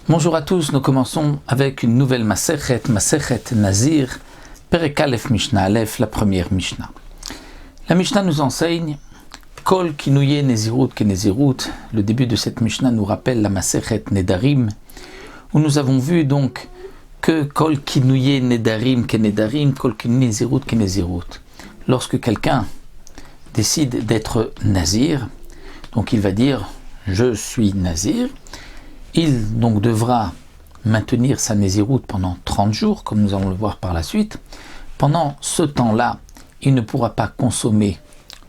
Bonjour à tous, nous commençons avec une nouvelle Masechet Nazir, Perek Aleph Mishnah Aleph, la première Mishnah. La Mishnah nous enseigne Kol Kinouye Nezirut Kenezirut. Le début de cette Mishnah nous rappelle la Masechet Nedarim, où nous avons vu donc que Kol Kinouye Nedarim Kenedarim, Kol Kinouye Nezirut Kenezirut. Lorsque quelqu'un décide d'être Nazir, donc il va dire je suis Nazir. Il donc devra maintenir sa Néziroute pendant 30 jours, comme nous allons le voir par la suite. Pendant ce temps-là, il ne pourra pas consommer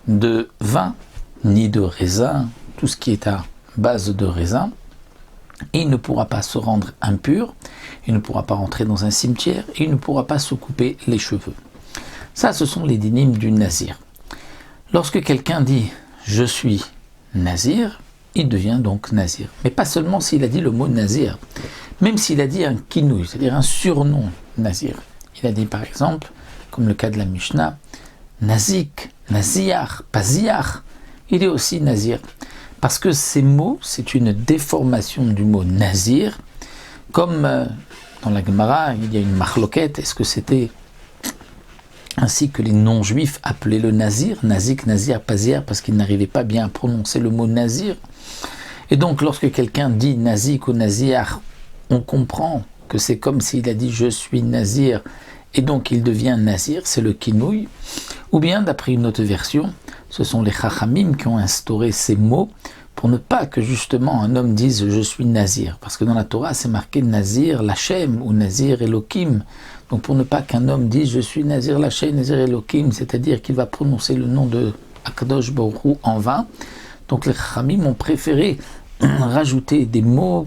de vin, ni de raisin, tout ce qui est à base de raisin. Il ne pourra pas se rendre impur, il ne pourra pas rentrer dans un cimetière, et il ne pourra pas se couper les cheveux. Ça, ce sont les dynimes du Nazir. Lorsque quelqu'un dit « je suis Nazir », il devient donc Nazir. Mais pas seulement s'il a dit le mot Nazir, même s'il a dit un kinouï, c'est-à-dire un surnom Nazir. Il a dit par exemple, comme le cas de la Mishnah, Nazik, Naziar, Paziar, il est aussi Nazir. Parce que ces mots, c'est une déformation du mot Nazir, comme dans la Gemara, il y a une marloquette, est-ce que c'était ainsi que les non-juifs appelaient le Nazir, Nazik, Nazir, Paziar, parce qu'ils n'arrivaient pas bien à prononcer le mot Nazir. Et donc, lorsque quelqu'un dit Nazik ou Nazir, on comprend que c'est comme s'il a dit « je suis Nazir » et donc il devient Nazir, c'est le kinouï. Ou bien, d'après une autre version, ce sont les Chachamim qui ont instauré ces mots pour ne pas que justement un homme dise « je suis Nazir ». Parce que dans la Torah, c'est marqué « Nazir Lachem » ou « Nazir Elohim ». Donc pour ne pas qu'un homme dise « je suis Nazir Lachem, Nazir Elohim », c'est-à-dire qu'il va prononcer le nom de Akadosh Baruch Hu en vain. Donc les Chachamim ont préféré rajouter des mots,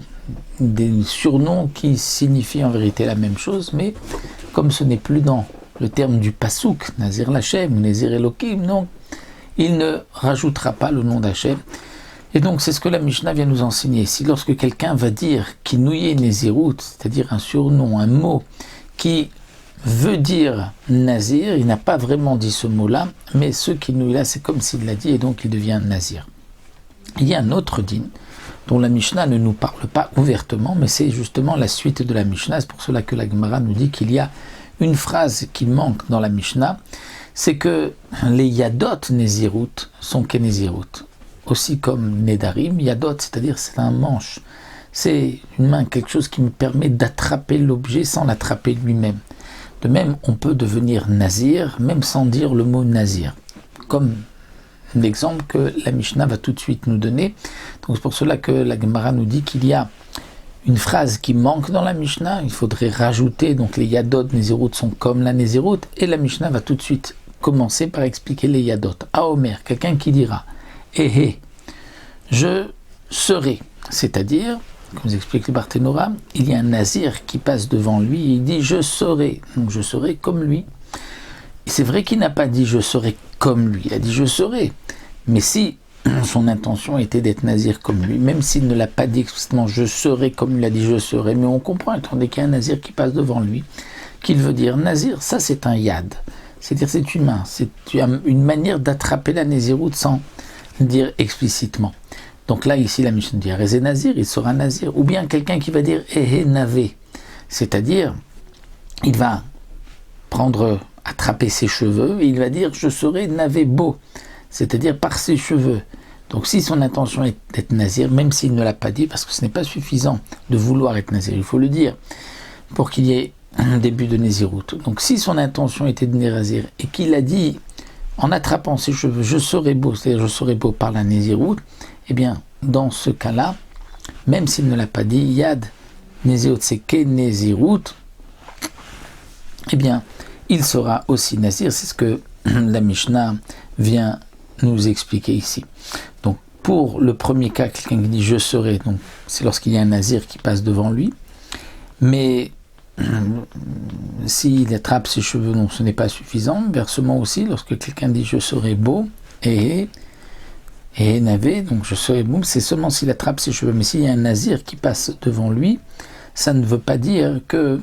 des surnoms qui signifient en vérité la même chose, mais comme ce n'est plus dans le terme du Pasuk, Nazir Lachem, Nazir Elohim, non, il ne rajoutera pas le nom d'Hachem. Et donc c'est ce que la Mishnah vient nous enseigner ici. Lorsque quelqu'un va dire Kinouye Nezirut, c'est-à-dire un surnom, un mot qui veut dire Nazir, il n'a pas vraiment dit ce mot-là, mais ce Kinouye-là, c'est comme s'il l'a dit et donc il devient Nazir. Il y a un autre din dont la Mishnah ne nous parle pas ouvertement, mais c'est justement la suite de la Mishnah. C'est pour cela que la Gemara nous dit qu'il y a une phrase qui manque dans la Mishnah, c'est que les Yadot Nezirut sont Kenezirut. Aussi comme Nedarim, Yadot, c'est-à-dire c'est un manche. C'est une main, quelque chose qui me permet d'attraper l'objet sans l'attraper lui-même. De même, on peut devenir Nazir, même sans dire le mot Nazir. Comme l'exemple que la Mishnah va tout de suite nous donner. Donc c'est pour cela que la Gemara nous dit qu'il y a une phrase qui manque dans la Mishnah. Il faudrait rajouter, donc les Yadot Nezirut sont comme la Nezirut, et la Mishnah va tout de suite commencer par expliquer les Yadot. À Omer, quelqu'un qui dira je serai, c'est-à-dire, comme vous explique le Barthénora, il y a un Nazir qui passe devant lui et il dit je serai, donc je serai comme lui. Et c'est vrai qu'il n'a pas dit je serai comme lui, il a dit je serai. Mais si son intention était d'être Nazir comme lui, même s'il ne l'a pas dit explicitement je serai comme lui, il a dit je serai, mais on comprend, étant donné qu'il y a un Nazir qui passe devant lui, qu'il veut dire Nazir, ça c'est un Yad, c'est-à-dire c'est une main, c'est une manière d'attraper la Néziroute sans dire explicitement. Donc là, ici, la Mishnah dit Arezé Nazir, il sera Nazir. Ou bien quelqu'un qui va dire Ehe Navé, c'est-à-dire, il va attraper ses cheveux et il va dire je serai Navé beau, c'est-à-dire par ses cheveux. Donc si son intention est d'être Nazir, même s'il ne l'a pas dit, parce que ce n'est pas suffisant de vouloir être Nazir, il faut le dire, pour qu'il y ait un début de Néziroute. Donc si son intention était de Nazir et qu'il a dit en attrapant ses cheveux, je serai beau, c'est-à-dire je serai beau par la Néziroute, eh bien, dans ce cas-là, même s'il ne l'a pas dit, Yad Néziroute, c'est que Néziroute, eh bien, il sera aussi Nazir, c'est ce que la Mishnah vient nous expliquer ici. Donc, pour le premier cas, quelqu'un qui dit je serai, donc c'est lorsqu'il y a un Nazir qui passe devant lui, mais s'il attrape ses cheveux, non, ce n'est pas suffisant. Inversement aussi, lorsque quelqu'un dit je serai beau, et Navé, donc je serai beau, c'est seulement s'il attrape ses cheveux. Mais s'il y a un Nazir qui passe devant lui, ça ne veut pas dire que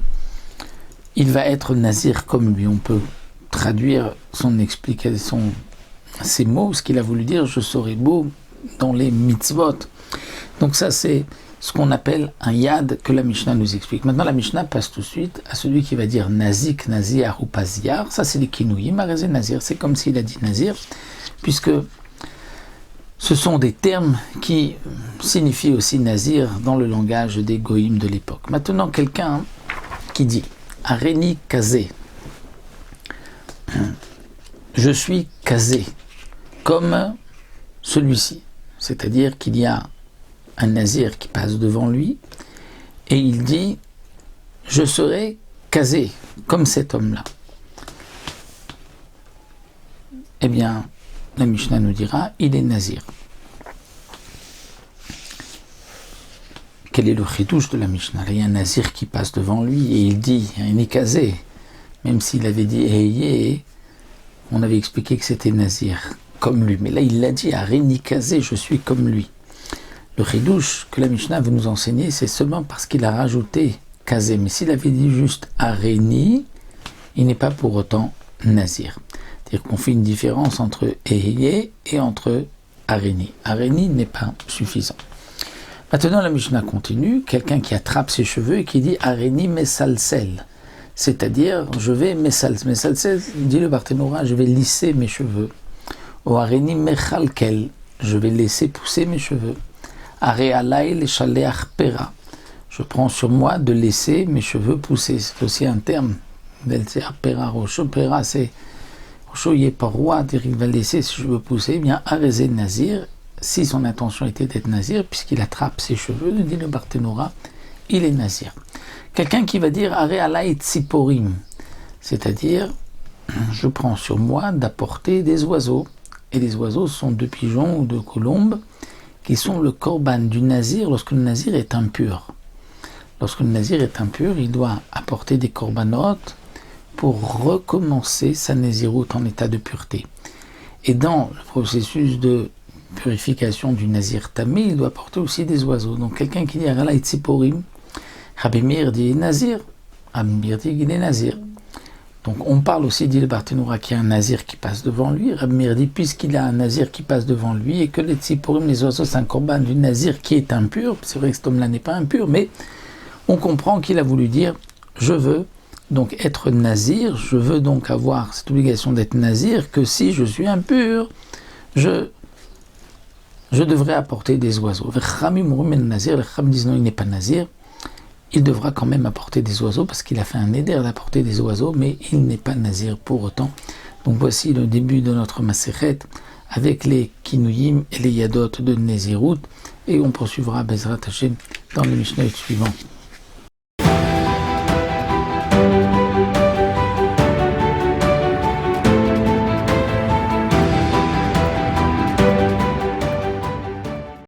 il va être Nazir comme lui. On peut traduire son explication, ces mots, ce qu'il a voulu dire, je serai beau dans les mitzvot. Donc ça, c'est ce qu'on appelle un yad que la Mishnah nous explique. Maintenant, la Mishnah passe tout de suite à celui qui va dire nazik, nazir ou paziar. Ça, c'est les kinouïm. Marézé nazir, c'est comme s'il a dit nazir, puisque ce sont des termes qui signifient aussi nazir dans le langage des goïms de l'époque. Maintenant, quelqu'un qui dit Areni kazé, je suis kazé, comme celui-ci. C'est-à-dire qu'il y a un nazir qui passe devant lui et il dit je serai kazé, comme cet homme-là. Eh bien, la Mishnah nous dira il est nazir. Quel est le chidouche de la Mishnah? Il y a un nazir qui passe devant lui et il dit il est kazé. Même s'il avait dit Eyé, on avait expliqué que c'était nazir, comme lui. Mais là, il l'a dit, Areni kazé, je suis comme lui. Le chidouche que la Mishnah veut nous enseigner, c'est seulement parce qu'il a rajouté kazé. Mais s'il avait dit juste Areni, il n'est pas pour autant nazir. C'est-à-dire qu'on fait une différence entre Eyé et entre Areni. Areni n'est pas suffisant. Maintenant, la Mishnah continue. Quelqu'un qui attrape ses cheveux et qui dit Areni mesalsel. C'est-à-dire, je vais mesalsel, dit le Barthénora, je vais lisser mes cheveux. Ou Areni mechalkel, je vais laisser pousser mes cheveux. Arealai le shaleach pera, je prends sur moi de laisser mes cheveux pousser. C'est aussi un terme. Pera, rocho, pera, c'est rocho, il n'est pas roi, il va laisser ses cheveux pousser. Eh bien, arezé nazir, si son intention était d'être nazir, puisqu'il attrape ses cheveux, dit le Barthénora, il est nazir. Quelqu'un qui va dire Arealai tsiporim, c'est-à-dire, je prends sur moi d'apporter des oiseaux. Et les oiseaux sont de pigeons ou de colombes, qui sont le korban du nazir lorsque le nazir est impur. Lorsque le nazir est impur, il doit apporter des korbanotes pour recommencer sa naziroute en état de pureté. Et dans le processus de purification du nazir tamé, il doit apporter aussi des oiseaux. Donc quelqu'un qui dit Arala Itziporim, Rabbi Meir dit nazir, Rabbi Meir dit qu'il est nazir. Donc on parle aussi, dit le Barthénora, qu'il y a un nazir qui passe devant lui. Rabbi Meir dit, puisqu'il a un nazir qui passe devant lui et que les tziporim, les oiseaux, c'est un korban du nazir qui est impur, c'est vrai que cet homme-là n'est pas impur, mais on comprend qu'il a voulu dire, je veux donc être nazir, je veux donc avoir cette obligation d'être nazir, que si je suis impur, je devrais apporter des oiseaux. Les Chachamim disent non, il n'est pas nazir. Il devra quand même apporter des oiseaux parce qu'il a fait un éder d'apporter des oiseaux, mais il n'est pas nazir pour autant. Donc voici le début de notre Masechet avec les Kinouïm et les Yadot de Nézirut, et on poursuivra Bezrat Hashem dans le Mishnah suivant.